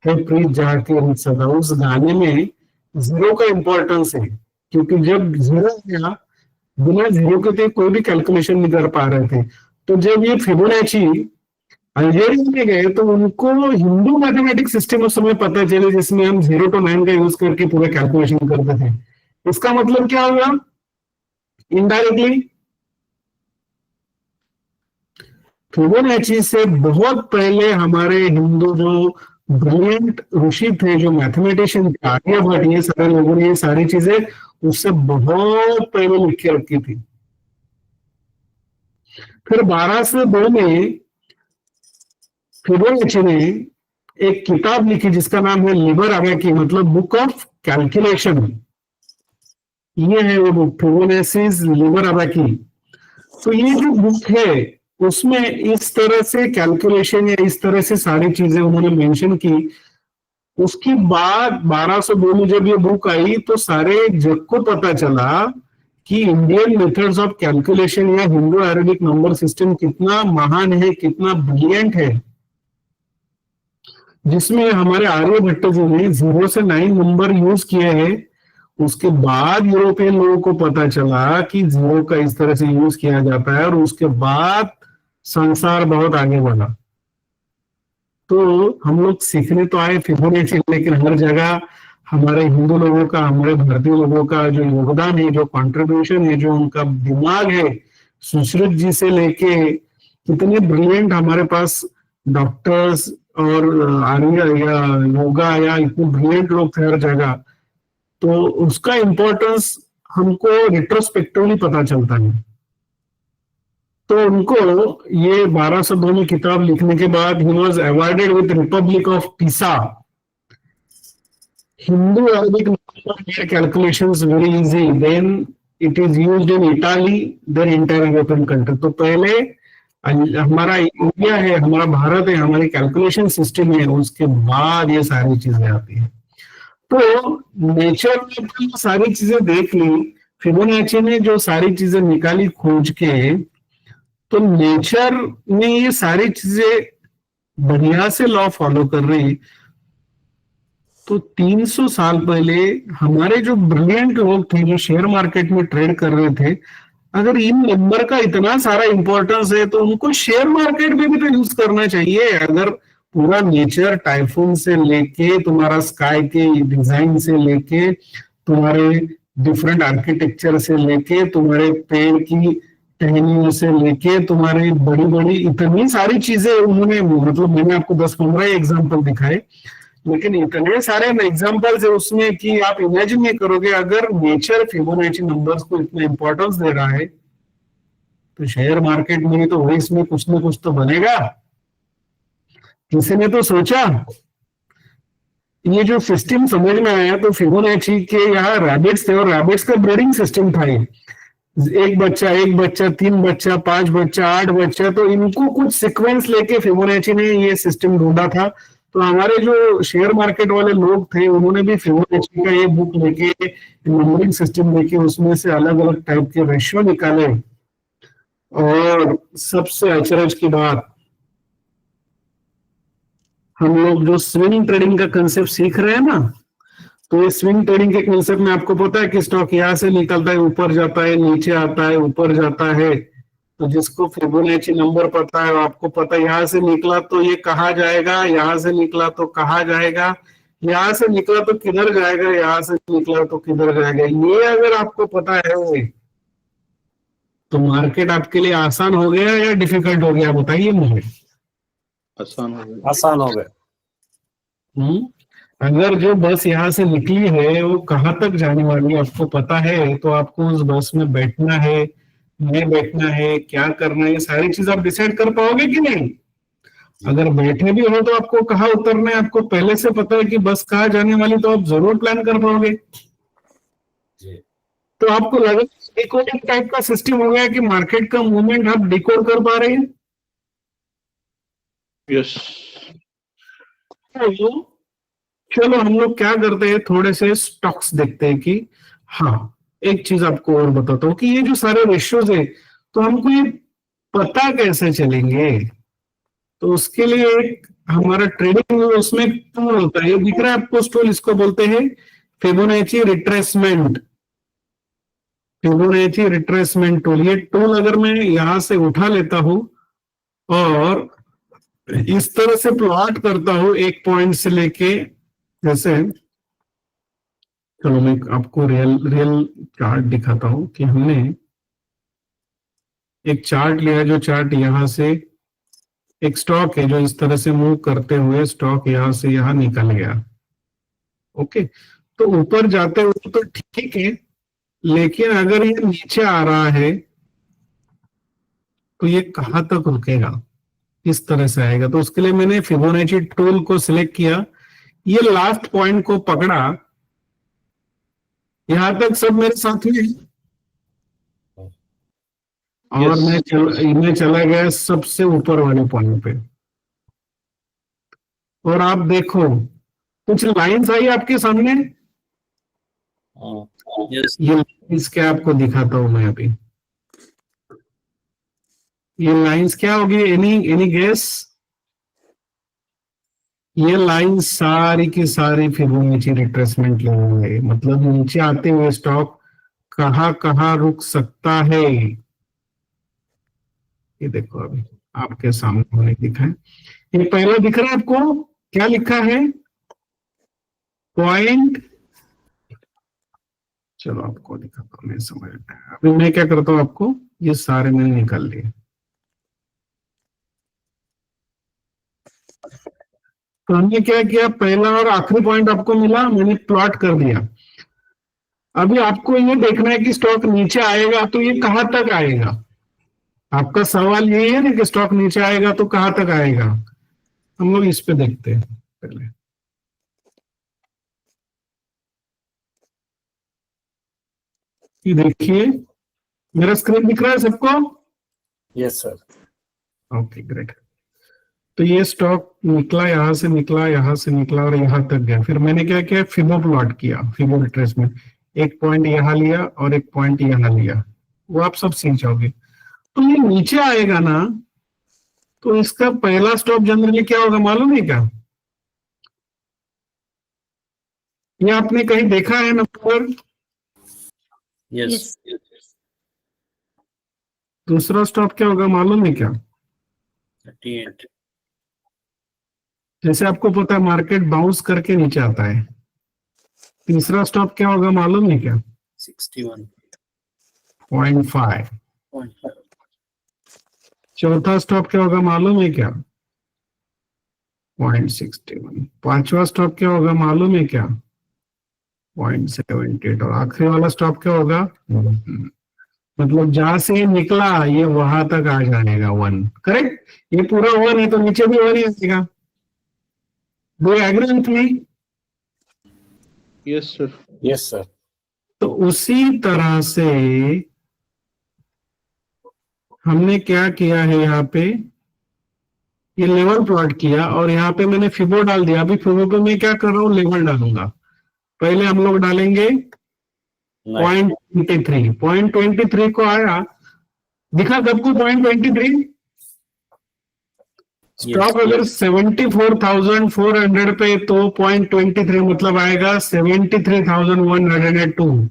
है प्रीत जाके सदा, उस गाने में जीरो का इंपॉर्टेंस है, क्योंकि जब जीरो दिया, बिना जीरो के तो कोई भी कैलकुलेशन नहीं कर पा रहे थे। तो जब ये फिबोनाची अल्जीरिया में गए तो उनको हिंदू मैथमेटिक्स सिस्टम उस समय पता चले जिसमें हम 0 to 9 का यूज करके पूरा कैलकुलेशन करते थे। इसका मतलब क्या हुआ? इनडायरेक्टली फिबोनाची से बहुत पहले हमारे हिंदू जो ब्रिलियंट ऋषि थे, जो मैथमेटिशियन थे, आर्यभट्ट, ये सारे लोगों ने ये सारी चीजें उससे बहुत पहले लिख के रखी थी। फिर 1202 में फिबोनाची ने एक किताब लिखी जिसका नाम है लिबर अबैकी, मतलब बुक ऑफ कैलकुलेशन। ये है वो बुक, फिबोनाचीज लिबर अबैकी। तो ये जो बुक है उसमें इस तरह से कैलकुलेशन या इस तरह से सारी चीजें उन्होंने मेंशन की। उसके बाद 1202 में जब ये बुक आई तो सारे जग को पता चला कि इंडियन मेथड्स ऑफ कैलकुलेशन या हिंदू अरेबिक नंबर सिस्टम कितना महान है, कितना ब्रिलियंट है, जिसमें हमारे आर्यभट्ट जी ने 0 से 9 नंबर यूज किए हैं। उसके बाद यूरोपियन लोगों को पता चला कि 0 का इस तरह से यूज किया जाता है, और उसके बाद संसार बहुत आगे बढ़ा। तो हम लोग सीखने तो आए फिबोनाची, लेकिन हर जगह हमारे हिंदू लोगों का, हमारे भारतीय लोगों का जो योगदान है, जो कंट्रीब्यूशन है, जो उनका दिमाग है, सुश्रुत जी से लेके कितने ब्रिलियंट हमारे पास डॉक्टर्स और आर्य या योगा या इतने ब्रिलियंट लोग थे हर जगह। तो उसका इम्पोर्टेंस हमको रिट्रोस्पेक्टिवली पता चलता है। तो उनको ये 1202 में किताब लिखने के बाद ही was awarded with Republic of Pisa. Hindu Arabic calculations very easy, then it is used in Italy, then entire European country. तो पहले हमारा इंडिया है, हमारा भारत है, हमारी कैलकुलेशन सिस्टम है, उसके बाद ये सारी चीजें आती है। तो नेचर में भी सारी चीजें देख ली, फिबोनाची ने जो सारी चीजें निकाली खोज के, तो नेचर में ये सारी चीजें बढ़िया से लॉ फॉलो कर रही। तो 300 साल पहले हमारे जो ब्रिलियंट लोग थे, जो शेयर मार्केट में ट्रेड कर रहे थे, अगर इन नंबर का इतना सारा इंपॉर्टेंस है तो उनको शेयर मार्केट में भी तो यूज करना चाहिए। अगर पूरा नेचर, टाइफून से लेके तुम्हारा स्काई के डिजाइन से लेके, तुम्हारे डिफरेंट आर्किटेक्चर से लेके, तुम्हारे पेड़ की टहनियों से लेके, तुम्हारे बड़ी बड़ी इतनी सारी चीजें उन्होंने, मतलब मैंने आपको 10-15 एग्जाम्पल दिखाए, लेकिन इतने सारे एग्जाम्पल्स है उसमें कि आप इमेजिन नहीं करोगे। अगर नेचर फिबोनाची नंबर्स को इतना इंपॉर्टेंस दे रहा है तो शेयर मार्केट में तो वही, इसमें कुछ ना कुछ तो बनेगा। किसी ने तो सोचा, ये जो सिस्टम समझ में आया तो फिबोनाची के यहाँ रैबिट्स थे और रैबिट्स का ब्रीडिंग सिस्टम था। एक बच्चा, 3 बच्चा, 5 बच्चा, 8 बच्चा, तो इनको कुछ सीक्वेंस लेके फिबोनाची ने ये सिस्टम ढूंढा था। तो हमारे जो शेयर मार्केट वाले लोग थे उन्होंने भी फिबोनाची का ये बुक लेके, नंबरिंग सिस्टम लेके, उसमें से अलग अलग टाइप के रेशियो निकाले। और सबसे अचरज की बात, हम लोग जो स्विंग ट्रेडिंग का कंसेप्ट सीख रहे हैं ना, तो ये स्विंग ट्रेडिंग के कंसेप्ट में आपको पता है कि स्टॉक यहाँ से निकलता है, ऊपर जाता है, नीचे आता है, ऊपर जाता है। तो जिसको फिबोनाची नंबर पता है, आपको पता है यहाँ से निकला तो ये कहाँ जाएगा, यहाँ से निकला तो कहाँ जाएगा, यहाँ से निकला तो किधर जाएगा, यहाँ से निकला तो किधर जाएगा। ये अगर आपको पता है तो मार्केट आपके लिए आसान हो गया या डिफिकल्ट हो गया, बताइए मुझे। आसान हो गया। अगर जो बस यहाँ से निकली है वो कहाँ तक जाने वाली है आपको पता है, तो आपको उस बस में बैठना है, नहीं बैठना है, क्या करना है, ये सारी चीज आप डिसाइड कर पाओगे कि नहीं। अगर बैठे भी हो तो आपको कहाँ उतरना है, आपको पहले से पता है कि बस कहाँ जाने वाली, तो आप जरूर प्लान कर पाओगे। तो आपको लगा एक टाइप का सिस्टम हो गया कि मार्केट का मूवमेंट आप डिकोड कर पा रहे हैं। यस। चलो हम लोग क्या करते हैं, थोड़े से स्टॉक्स देखते हैं कि हाँ, एक चीज आपको और बताता हूँ कि ये जो सारे रेशियोज है तो हमको ये पता कैसे चलेंगे। तो उसके लिए एक हमारा ट्रेडिंग उसमें टूल होता है, ये दिख रहा है आपको टूल, इसको बोलते हैं Fibonacci retracement. Fibonacci retracement tool, ये टूल अगर मैं यहां से उठा लेता हूं और इस तरह से प्लॉट करता हूं एक पॉइंट से लेके, जैसे चलो मैं आपको रियल चार्ट दिखाता हूं कि हमने एक चार्ट लिया, जो चार्ट यहां से एक स्टॉक है जो इस तरह से मूव करते हुए स्टॉक यहां से यहां निकल गया। ओके, तो ऊपर जाते हुए तो ठीक है, लेकिन अगर ये नीचे आ रहा है तो ये कहां तक रुकेगा, इस तरह से आएगा। तो उसके लिए मैंने फिबोनाची टूल को सिलेक्ट किया, ये लास्ट पॉइंट को पकड़ा, यहां तक सब मेरे साथ में। और Yes. मैं चला गया सबसे ऊपर वाले पॉइंट पे। और आप देखो कुछ लाइंस आई आपके सामने, Yes. ये लाइंस क्या आपको दिखाता हूं मैं अभी। ये लाइंस क्या होगी, एनी गेस? ये लाइन सारी की सारी फिबोनाची रिट्रेसमेंट लेवल है, मतलब नीचे आते हुए स्टॉक कहाँ कहाँ रुक सकता है। ये देखो अभी आपके सामने मैंने दिखा है, ये पहला दिख रहा है आपको, क्या लिखा है? पॉइंट, चलो आपको दिखाता हूँ, मैं समझ में आया। अभी मैं क्या करता हूँ, आपको ये सारे मैंने निकाल लिए। तो हमने क्या किया, पहला और आखिरी पॉइंट आपको मिला, मैंने प्लॉट कर दिया। अभी आपको ये देखना है कि स्टॉक नीचे आएगा तो ये कहां तक आएगा। आपका सवाल ये है ना कि स्टॉक नीचे आएगा तो कहां तक आएगा। हम लोग इस पे देखते हैं पहले। ये देखिए मेरा स्क्रीन दिख रहा है सबको? Yes, sir. Okay great. तो ये स्टॉक निकला, यहां से निकला, यहां से निकला और यहां तक गया। फिर मैंने क्या किया, फिबो प्लॉट किया, फिबो रिट्रेसमेंट। एक पॉइंट यहां लिया और एक पॉइंट यहां लिया, वो आप सब सीख जाओगे। तो ये नीचे आएगा ना, तो इसका पहला स्टॉप जनरली क्या होगा मालूम है क्या? ये आपने कहीं देखा है नंबर? Yes. दूसरा स्टॉप क्या होगा मालूम है क्या? 38. जैसे आपको पता है मार्केट बाउंस करके नीचे आता है, तीसरा स्टॉप क्या होगा मालूम है क्या? 61.5. 0.5। चौथा स्टॉप क्या होगा मालूम है क्या? 0.61। पांचवा स्टॉप क्या होगा मालूम है क्या? 0.78। और आखिरी वाला स्टॉप क्या होगा? मतलब जहां से ये निकला ये वहां तक आ जाएगा 1। करेक्ट? ये पूरा 1 है तो नीचे भी 1 ही आएगा। Do you agree with me? Yes, sir. Yes, sir. तो उसी तरह से हमने क्या किया है, यहाँ पे ये लेवल प्लॉट किया और यहाँ पे मैंने फिबो डाल दिया। अभी फिबो पे मैं क्या कर रहा हूँ, लेवल डालूंगा। पहले हम लोग डालेंगे 0.23। 0.23 को आया, दिखा सबको 0.23? स्टॉक अगर 74,400 पे तो 0.23 मतलब आएगा 73,102।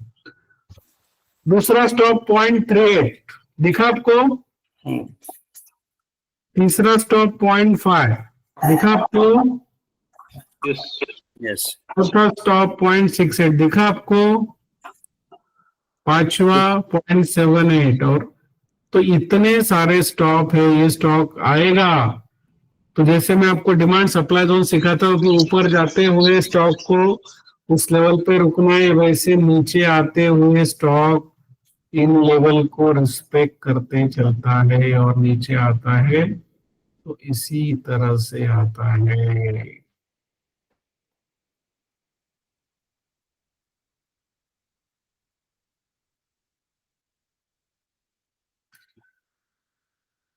दूसरा स्टॉप 0.38 दिखा आपको? तीसरा स्टॉप 0.5 दिखा आपको? Yes. Yes. चौथा स्टॉप 0.68 दिखा आपको? पांचवा 0.78। और तो इतने सारे स्टॉक है, ये स्टॉक आएगा तो जैसे मैं आपको डिमांड सप्लाई जोन सिखाता हूँ कि ऊपर जाते हुए स्टॉक को उस लेवल पे रुकना है, वैसे नीचे आते हुए स्टॉक इन लेवल को रिस्पेक्ट करते चलता है और नीचे आता है, तो इसी तरह से आता है।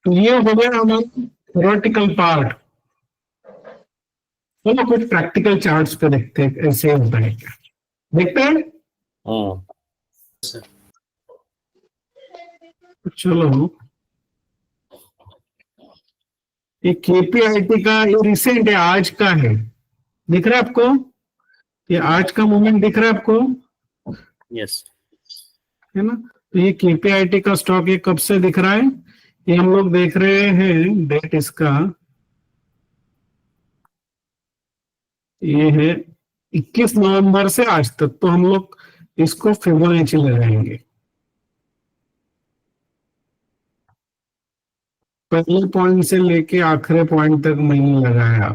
तो ये हो गया हमारा थ्योरेटिकल पार्ट। चलो कुछ प्रैक्टिकल चार्ट्स पे देखते हैं ऐसे होता है क्या, देखते हैं। चलो ये केपीआईटी का ये रिसेंट है, आज का है, दिख रहा है आपको? ये आज का मूवमेंट दिख रहा है आपको? Yes. है ना? तो ये केपीआईटी का स्टॉक ये कब से दिख रहा है? ये हम लोग देख रहे हैं डेट इसका, ये है 21 नवंबर से आज तक। तो हम लोग इसको फिबोनाची लगाएंगे। पहले पॉइंट से लेके आखिरी पॉइंट तक मैंने लगाया।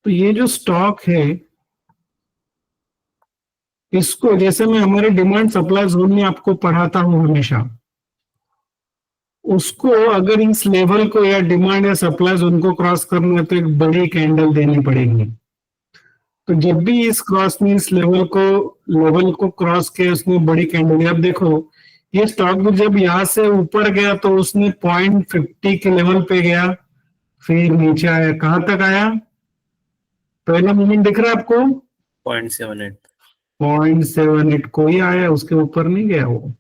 तो ये जो स्टॉक है इसको, जैसे मैं हमारे डिमांड सप्लाई जोन में आपको पढ़ाता हूं हमेशा, उसको अगर इस लेवल को या डिमांड या सप्लाई जोन को क्रॉस करना है तो एक बड़ी कैंडल देनी पड़ेगी। तो जब भी इस क्रॉस में इस लेवल को क्रॉस किया उसने बड़ी कैंडल। अब देखो ये स्टॉक भी जब यहाँ से ऊपर गया तो उसने 0.50 के लेवल पे गया, फिर नीचे आया, कहां तक आया? पहला मूवमेंट दिख रहा है आपको? 0.78. 0.78 कोई आया, उसके ऊपर नहीं गया वो।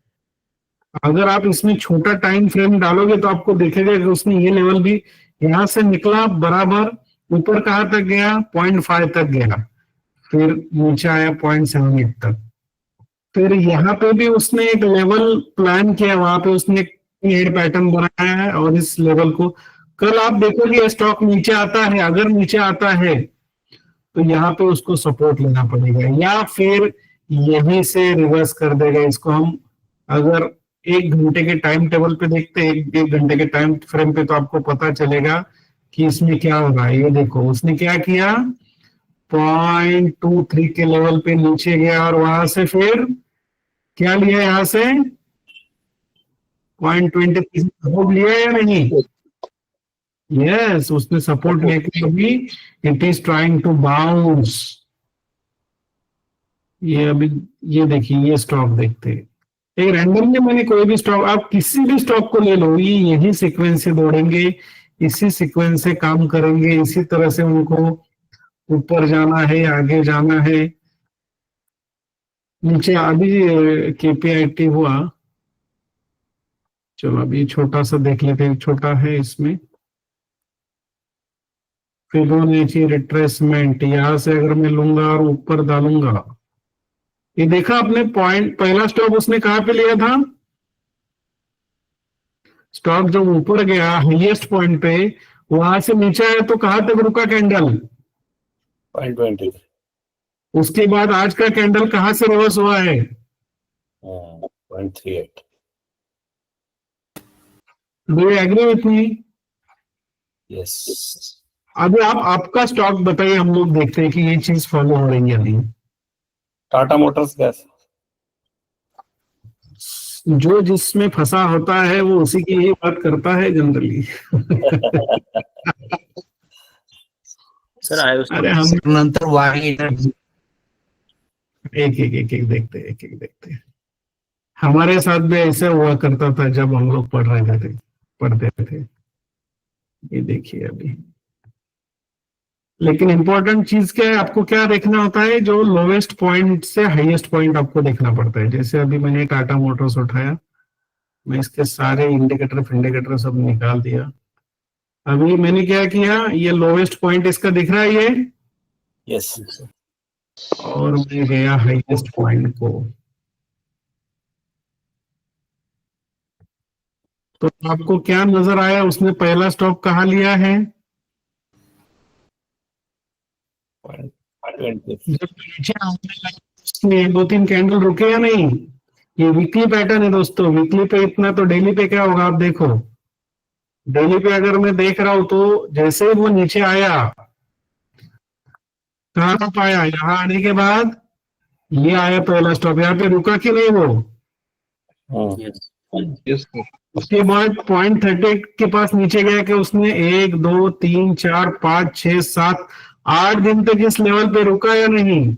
अगर आप इसमें छोटा टाइम फ्रेम डालोगे तो आपको देखेगा कि उसने ये लेवल भी यहां से निकला बराबर, ऊपर कहां तक गया? 0.5 तक गया, फिर नीचे आया 0.78 तक। फिर यहाँ पे भी उसने एक लेवल प्लान किया, वहां पे उसने एक हेड पैटर्न बनाया है और इस लेवल को कल आप देखोगे स्टॉक नीचे आता है, अगर नीचे आता है तो यहाँ पे उसको सपोर्ट लेना पड़ेगा या फिर यहीं से रिवर्स कर देगा इसको। हम अगर 1 घंटे के टाइम टेबल पे देखते हैं, 1 घंटे के टाइम फ्रेम पे, तो आपको पता चलेगा कि इसमें क्या होगा। ये देखो उसने क्या किया, 0.23 के लेवल पे नीचे गया और वहां से फिर क्या लिया, यहां से 0.23 सपोर्ट लिया या नहीं? यस, उसने सपोर्ट लेके अभी it is trying to bounce. ये अभी ये देखिए, ये स्टॉक देखते हैं, एक रैंडमली मैंने कोई भी स्टॉक, आप किसी भी स्टॉक को ले लो, ये यही सीक्वेंस से दौड़ेंगे, इसी सीक्वेंस से काम करेंगे, इसी तरह से उनको ऊपर जाना है, आगे जाना है। नीचे अभी केपीआईटी हुआ, चलो अभी छोटा सा देख लेते हैं, छोटा है इसमें फिबोनाची रिट्रेसमेंट। यहां से अगर मैं लूंगा और ऊपर डालूंगा, ये देखा आपने पॉइंट, पहला स्टॉप उसने कहां पे लिया था? स्टॉक जब ऊपर गया हाईएस्ट पॉइंट पे, वहां से नीचे आया तो कहां तक रुका कैंडल? 0.20. उसके बाद आज का कैंडल कहां से रिवर्स हुआ है? 0.38. Do you agree with me? Yes. अभी आप आपका स्टॉक बताइए, हम लोग देखते हैं कि ये चीज फॉलो हो रही है नहीं। Tata Motors gas. जो जिसमें फंसा होता है वो उसी की ही बात करता है जनरली। Sir, I was अरे हम नंतर वाणी एक देखते, एक देखते। हमारे साथ भी ऐसे हुआ करता था जब हम लोग पढ़ते थे। ये देखिए अभी, लेकिन इंपॉर्टेंट चीज क्या है, आपको क्या देखना होता है? जो लोवेस्ट पॉइंट से हाईएस्ट पॉइंट आपको देखना पड़ता है। जैसे अभी मैंने टाटा मोटर्स उठाया, मैं इसके सारे इंडिकेटर सब निकाल दिया। अभी मैंने क्या किया, ये लोवेस्ट पॉइंट इसका दिख रहा है ये, Yes. और मैं गया हाईएस्ट पॉइंट को। तो आपको क्या नजर आया, उसने पहला स्टॉप कहाँ लिया है? 0.20. जब नीचे आने लगा, उसने 2-3 कैंडल रुके या नहीं? ये वीकली पैटर्न है दोस्तों, वीकली पे इतना, तो डेली पे क्या होगा आप देखो। डेली पे अगर मैं देख रहा हूं तो जैसे ही वो नीचे आया, कहाँ पाया? यहाँ आने के बाद ये आया पहला स्टॉप, यहाँ पे रुका कि नहीं वो? yes. उसके बाद 0.38 के पास नीचे गया कि उसने 1 2 3 4 5 6 7 8 दिन तक इस लेवल पे रुका या नहीं?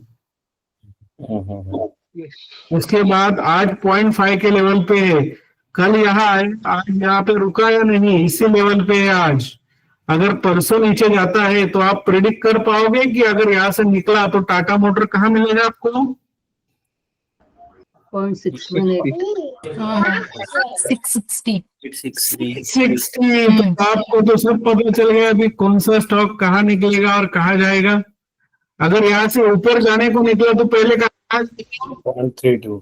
उसके बाद आज 0.5 के लेवल पे है, कल यहाँ आए, आज यहाँ पे रुका या नहीं? इसी लेवल पे है आज। अगर परसों नीचे जाता है तो आप प्रेडिक्ट कर पाओगे कि अगर यहाँ से निकला तो टाटा मोटर कहाँ मिलेगा आपको? 660। 60। तो आपको तो सब पता चल गया अभी कौन सा स्टॉक कहाँ निकलेगा और कहाँ जाएगा। अगर यहाँ से ऊपर जाने को निकला तो पहले कहा 0.32.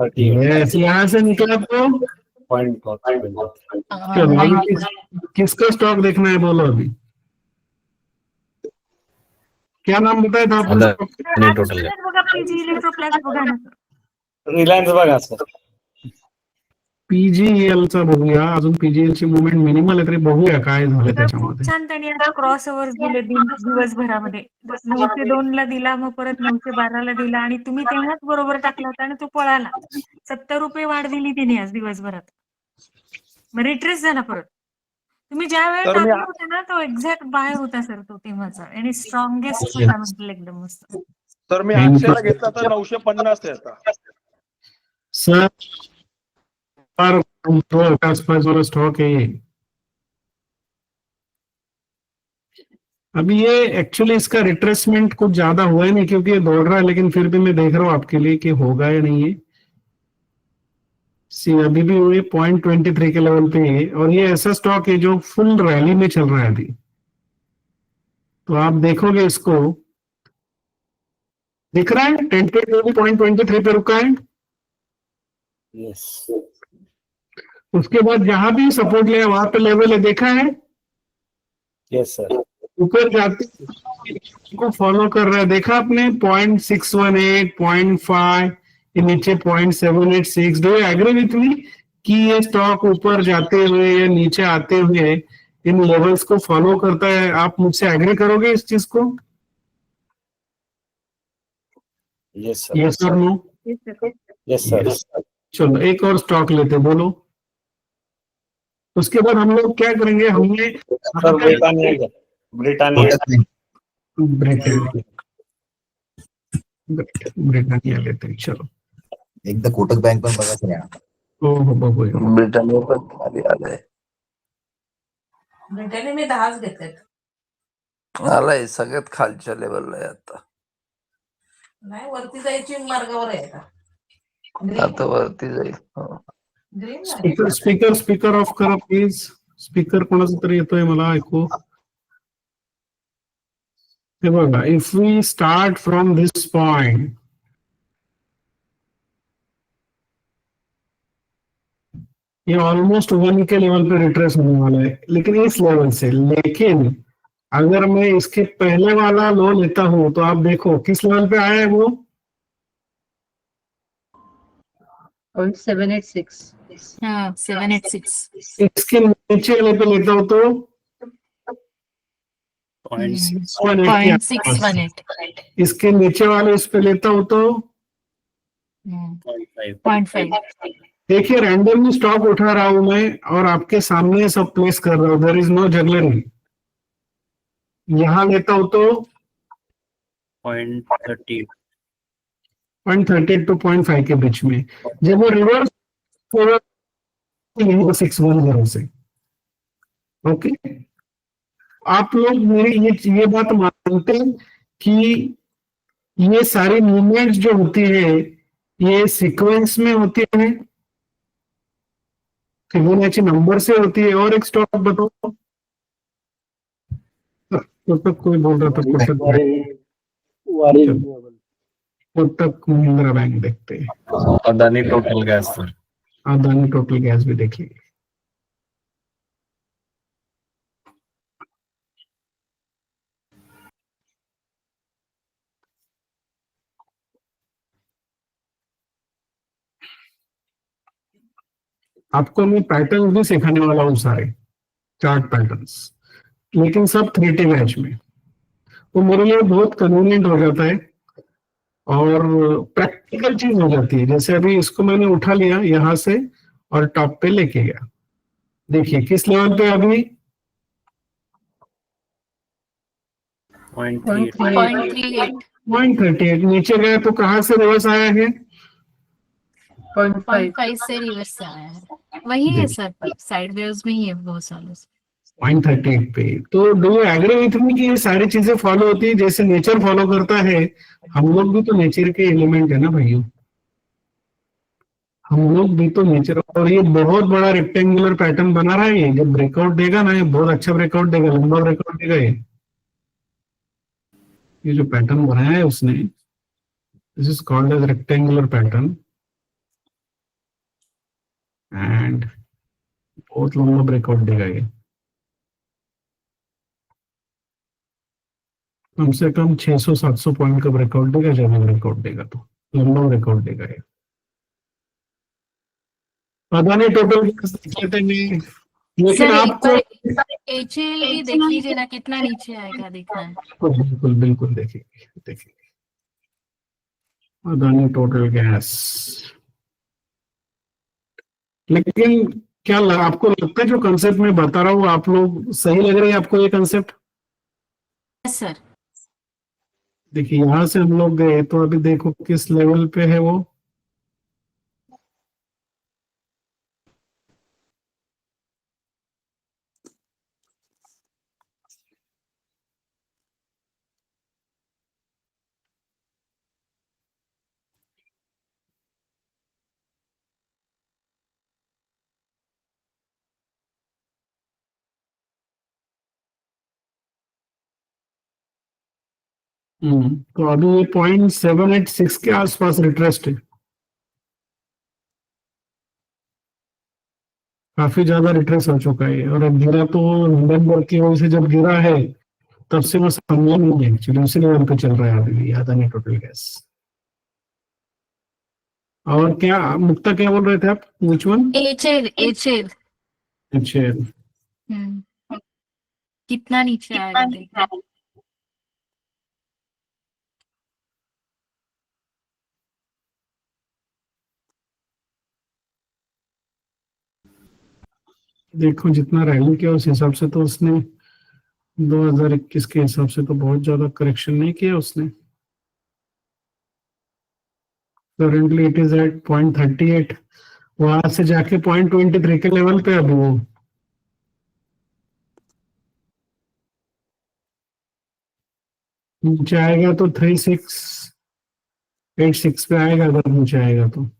38. यस, यहाँ से निकला तो 0.20. चलो अभी किसका स्टॉक देखना है बोलो अभी। क्या नाम बताया था आपने? टोटल बघा पीजी इलेक्ट्रोप्लास्ट बघा ना. रिलायन्स बघा सर. पीजीएल चा बघूया, अजून पीजीएल ची मुवमेंट मिनिमल आहे तरी बघूया काय झालं खूप त्याच्यामध्ये। छान त्यांनी आता क्रॉस ओव्हर्स दिले दिवसभरामध्ये. 902 ला दिला, मग परत 912 ला दिला आणि तुम्ही तेव्हाच बरोबर टाकला होता आणि तो पळाला. 70 रुपये वाढ दिली तिने आज दिवसभरात. मग रिट्रेस झाला परत. तुम्ही ज्या वेळेला तर मी टाकलं होतं ना तो एक्झॅक्ट बाय होता सर तो तेव्हाचा आणि स्ट्रॉंगेस्ट होता म्हटलं एकदम मस्त. तर मी 800 ला घेतला तर 950 आहे आता. सर के आसपास वाला स्टॉक है ये. अभी ये एक्चुअली इसका रिट्रेसमेंट कुछ ज्यादा हुआ ही नहीं क्योंकि ये दौड़ रहा है, लेकिन फिर भी मैं देख रहा हूँ आपके लिए कि होगा या नहीं है. सी अभी भी ये 0.23 के लेवल पे है और ये ऐसा स्टॉक है जो फुल रैली में चल रहा है अभी. तो आप देखोगे इसको, दिख रहा है टेंटेटिव 0.23 पे रुका है. यस उसके बाद जहां भी सपोर्ट लिया वहां पे लेवल है, देखा है यस सर. ऊपर जाते को फॉलो कर रहा है, देखा आपने 0.618 0.5 ये नीचे 0.786. Do you agree with me कि ये स्टॉक ऊपर जाते हुए या नीचे आते हुए इन लेवल्स को फॉलो करता है? आप मुझसे एग्री करोगे इस चीज को? Yes sir. यस और नो? Yes sir. चलो एक और स्टॉक लेते, बोलो. उसके बाद हम लोग क्या करेंगे, हमने सर ब्रिटानिया ब्रिटानिया ब्रिटानिया लेते हैं. चलो एकदा कोटक बँक पण बघायचं नाही. हो बघूया. ब्रिटानिया पण खाली आलंय. ब्रिटनी मी 10च घेतलेत. आलाय सगळ्यात खालच्या लेवलला आहे आता. नाही वरती जायची मार्गावर आहे आता. आता वरती जाईल. हो. ग्रीन स्पीकर ऑफ करा प्लीज. स्पीकर कोणाचा तरी येतोय मला ऐकू. हे बघा, if we start from this point, ये ऑलमोस्ट 1 के लेवल पे रिट्रेस होने वाला है, लेकिन इस लेवल से. लेकिन अगर मैं इसके पहले वाला लो लेता हूं तो आप देखो किस लेवल पे आया है वो. 786. हाँ 786. इसके नीचे वाले पे लेता हूं तो 0.6. 0.618. इसके नीचे वाले इस पे लेता हूं तो 0.5. 0.5. देखिए रैंडमली स्टॉक उठा रहा हूं मैं और आपके सामने सब प्लेस कर रहा हूं. There is no jugglery. यहां लेता हूं तो 0.30. 0.38 to 0.5 के बीच में. जब वो रिवर्स 610 से. ओके, आप लोग मेरी ये बात मानते हैं कि ये सारी मूवमेंट्स जो होती है ये सीक्वेंस में होती है, फिबोनाची नंबर से होती है? और एक स्टॉक बताओ. कोटक कोई बोल रहा था, कोटक महिंद्रा बैंक देखते हैं. Adani total gas sir. Adani total gas भी देखिए. आपको मैं पैटर्न भी सिखाने वाला हूँ, सारे चार्ट पैटर्न्स, लेकिन सब 3T बैच में. वो मेरे लिए बहुत कन्वीनियंट हो जाता है और प्रैक्टिकल चीज हो जाती है. जैसे अभी इसको मैंने उठा लिया यहां से और टॉप पे लेके गया. देखिए किस लेवल पे अभी 0.38. 0.38. 0.38. नीचे गया तो कहां से रिवर्स आया है? 0.5 से रिवर्स से आया है. वही है सर, साइड वेव्स में ही है बहुत सालों से. 0.38 पे. तो do you agree with me कि ये सारी चीजें फॉलो होती है जैसे नेचर फॉलो करता है? हम लोग भी तो नेचर के एलिमेंट है ना भाइयों. हम लोग भी तो नेचर. और ये बहुत बड़ा रेक्टेंगुलर पैटर्न बना रहा है. ये जब ब्रेकआउट देगा ना, ये बहुत अच्छा ब्रेकआउट देगा, लंबा ब्रेकआउट देगा. ये जो पैटर्न बनाया है उसने, this is called as rectangular pattern and बहुत लंबा ब्रेकआउट देगा. ये कम से कम 600-700 पॉइंट का ब्रेकआउट देगा. ज्यादा ब्रेकआउट देगा तो लंबा ब्रेकआउट देगा. ये अदानी टोटल लेते हैं, लेकिन सर एक आपको बार HL भी देख लीजिए ना, कितना नीचे आएगा देखना है. बिल्कुल बिल्कुल देखिए अदानी टोटल गैस. लेकिन आपको लगता है जो कंसेप्ट मैं बता रहा हूँ आप लोग सही लग रही है आपको ये कंसेप्ट? Yes sir. देखिए यहाँ से हम लोग गए तो अभी देखो किस लेवल पे है वो। तो अभी ये 0.786 के आसपास रिट्रेस्ट है, काफी ज्यादा रिट्रेस हो चुका है। और अब गिरा तो हिंडनबर्ग की वजह से जब गिरा है तब से मैं समझा नहीं है एक्चुअली, उसी लेवल पे चल रहा है अभी भी अदानी टोटल गैस। और क्या मुक्ता क्या बोल रहे थे आप? Which one? एचएल एचएल अच्छा कितना नीचे आएगा देखो। देखो जितना रैली किया उस हिसाब से तो उसने 2021 के हिसाब से तो बहुत ज्यादा करेक्शन नहीं किया उसने। करेंटली इट इज एट 0.38, वहां से जाके 0.23 के लेवल पे अभी वो नीचे आएगा तो 3686 पे आएगा अगर नीचे आएगा तो।